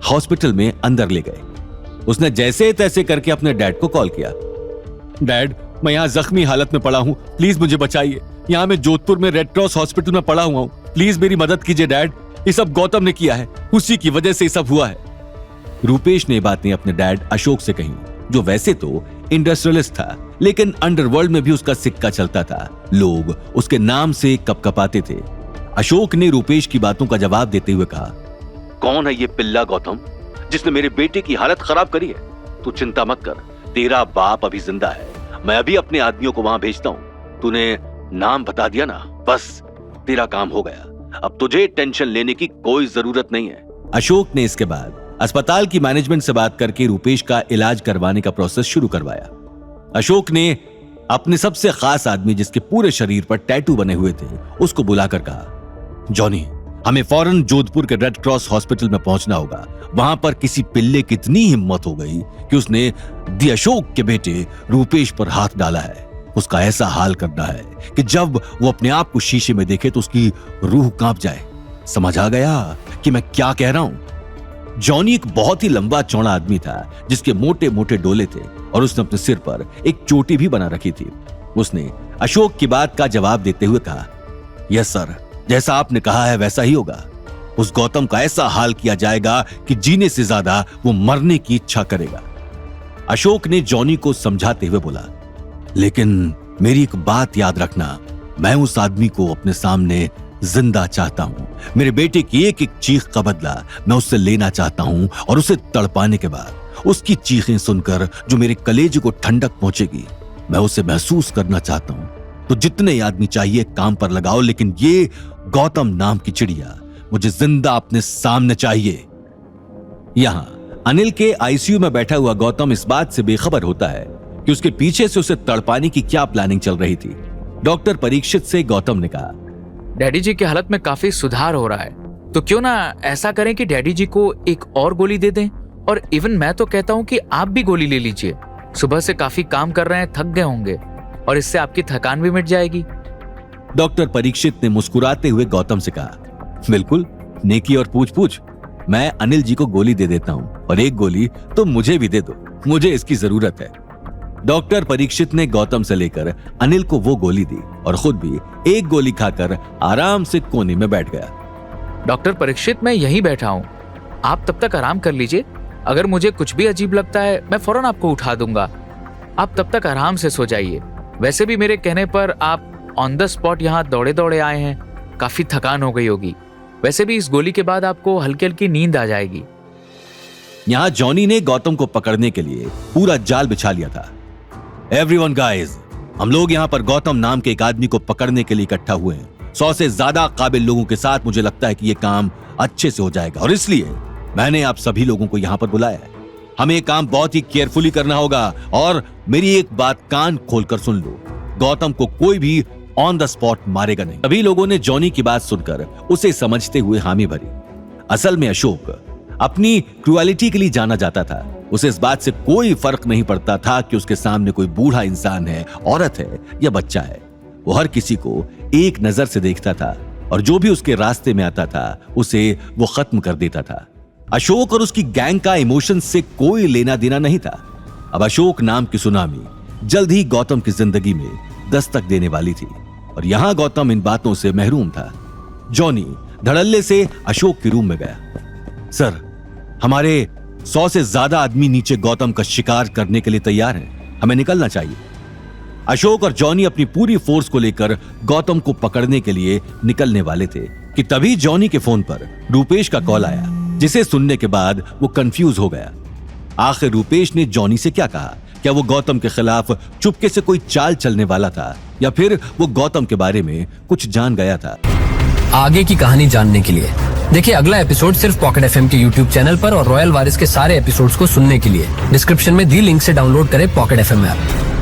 Hospital में अंदर ले गए। उसने जैसे तैसे करके अपने डैड को कॉल किया। डैड, मैं यहाँ जख्मी हालत में पड़ा हूँ, प्लीज मुझे बचाइए। यहाँ मैं जोधपुर में रेड क्रॉस हॉस्पिटल में पड़ा हुआ हूँ, प्लीज मेरी मदद कीजिए डैड। ये सब गौतम ने किया है, उसी की वजह से ये सब हुआ है। रूपेश ने बातें अपने डैड अशोक से कही, जो वैसे तो इंडस्ट्रियलिस्ट था, लेकिन अंडरवर्ल्ड में भी उसका सिक्का चलता था। लोग उसके नाम से कपकपाते थे। अशोक ने रूपेश की बातों का जवाब देते हुए कहा, कौन है ये पिल्ला गौतम जिसने मेरे बेटे की हालत खराब करी है? तू चिंता मत कर, तेरा बाप अभी जिंदा है। मैं अभी अपने आदमियों को वहां भेजता हूं। तूने नाम बता दिया ना, बस तेरा काम हो गया। अब तुझे टेंशन लेने की कोई जरूरत नहीं है। अशोक ने इसके बाद अस्पताल की मैनेजमेंट से बात करके रूपेश का इलाज करवाने का प्रोसेस शुरू करवाया। अशोक ने अपने सबसे खास आदमी, जिसके पूरे शरीर पर टैटू बने हुए थे, उसको बुलाकर कहा, जॉनी, हमें फौरन जोधपुर के रेड क्रॉस हॉस्पिटल में पहुंचना होगा। वहां पर किसी पिल्ले की इतनी हिम्मत हो गई कि उसने दी अशोक के बेटे रूपेश पर हाथ डाला है। उसका ऐसा हाल करना है कि जब वो अपने आप को शीशे में देखे तो उसकी रूह कांप जाए। समझ आ गया कि मैं क्या कह रहा हूं? जॉनी एक बहुत ही लंबा चौड़ा आदमी था, जिसके मोटे मोटे डोले थे और उसने अपने सिर पर एक चोटी भी बना रखी थी। उसने अशोक की बात का जवाब देते हुए कहा, यस सर, जैसा आपने कहा है वैसा ही होगा। उस गौतम का ऐसा हाल किया जाएगा कि जीने से ज्यादा वो मरने की इच्छा करेगा। अशोक ने जॉनी को समझाते हुए बोला, लेकिन मेरी एक बात याद रखना, मैं उस आदमी को अपने सामने जिंदा चाहता हूं। मेरे बेटे की एक एक चीख का बदला मैं उससे लेना चाहता हूं, और उसे तड़पाने के बाद उसकी चीखें सुनकर जो मेरे कलेजे को ठंडक पहुंचेगी, मैं उसे महसूस करना चाहता हूं। तो जितने आदमी चाहिए काम पर लगाओ, लेकिन ये गौतम नाम की चिड़िया मुझे जिंदा अपने सामने चाहिए। यहां अनिल के आईसीयू में बैठा हुआ गौतम इस बात से बेखबर होता है कि उसके पीछे से उसे तड़पाने की क्या प्लानिंग चल रही थी। डॉक्टर परीक्षित से गौतम ने कहा, डैडी जी की हालत में काफी सुधार हो रहा है, तो क्यों ना ऐसा करें कि डैडी जी को एक और गोली दे दें, और इवन मैं तो कहता हूं कि आप भी गोली ले लीजिए। सुबह से काफी काम कर रहे हैं, थक गए होंगे, और इससे आपकी थकान भी मिट जाएगी। डॉक्टर परीक्षित ने मुस्कुराते हुए गौतम से कहा, बिल्कुल, नेकी और पूछ पूछ। मैं अनिल जी को गोली दे देता हूं, और एक गोली तो मुझे भी दे दो, मुझे इसकी जरूरत है। डॉक्टर परीक्षित ने गौतम से लेकर अनिल को वो गोली दी और खुद भी एक गोली खाकर आराम से कोने में बैठ गया। डॉक्टर परीक्षित, मैं यहीं बैठा हूं, आप तब तक आराम कर लीजिए। अगर मुझे कुछ भी अजीब लगता है मैं फौरन आपको उठा दूंगा। आप तब तक आराम से सो जाइए। वैसे भी मेरे कहने पर आप ऑन द स्पॉट यहाँ दौड़े दौड़े आए हैं, काफी थकान हो गई होगी। वैसे भी इस गोली के बाद आपको हल्की हल्की नींद आ जाएगी। यहाँ जॉनी ने गौतम को पकड़ने के लिए पूरा जाल बिछा लिया था। एवरीवन गाइस, हम लोग यहाँ पर गौतम नाम के एक आदमी को पकड़ने के लिए इकट्ठा हुए हैं। 100 से ज्यादा काबिल लोगों के साथ मुझे लगता है कि ये काम अच्छे से हो जाएगा, और इसलिए मैंने आप सभी लोगों को यहाँ पर बुलाया है। हमें ये काम बहुत ही केयरफुली करना होगा, और मेरी एक बात कान खोलकर सुन लो, गौतम को कोई भी ऑन द स्पॉट मारेगा नहीं। सभी लोगों ने जॉनी की बात सुनकर उसे समझते हुए हामी भरी। असल में अशोक अपनी क्रुएलिटी के लिए जाना जाता था। उसे इस बात से कोई फर्क नहीं पड़ता था कि उसके सामने कोई बूढ़ा इंसान है, औरत है या बच्चा है। वो हर किसी को एक नजर से देखता था, और जो भी उसके रास्ते में आता था उसे वो खत्म कर देता था। अशोक और उसकी गैंग का इमोशन से कोई लेना देना नहीं था। अब अशोक नाम की सुनामी जल्द ही गौतम की जिंदगी में दस्तक देने वाली थी, और यहां गौतम इन बातों से महरूम था। जॉनी धड़ल्ले से अशोक के रूम में गया। सर, हमारे 100 से ज्यादा आदमी नीचे गौतम का शिकार करने के लिए तैयार हैं, हमें निकलना चाहिए। अशोक और जॉनी अपनी पूरी फोर्स को लेकर गौतम को पकड़ने के लिए निकलने वाले थे कि तभी जॉनी के फोन पर रूपेश का कॉल आया, जिसे सुनने के बाद वो कंफ्यूज हो गया। आखिर रूपेश ने जॉनी से क्या कहा? क्या वो गौतम के खिलाफ चुपके से कोई चाल चलने वाला था, या फिर वो गौतम के बारे में कुछ जान गया था? आगे की कहानी जानने के लिए देखिए अगला एपिसोड सिर्फ पॉकेट एफएम के यूट्यूब चैनल पर, और रॉयल वारिस के सारे एपिसोड्स को सुनने के लिए डिस्क्रिप्शन में दी लिंक से डाउनलोड करें पॉकेट एफएम ऐप।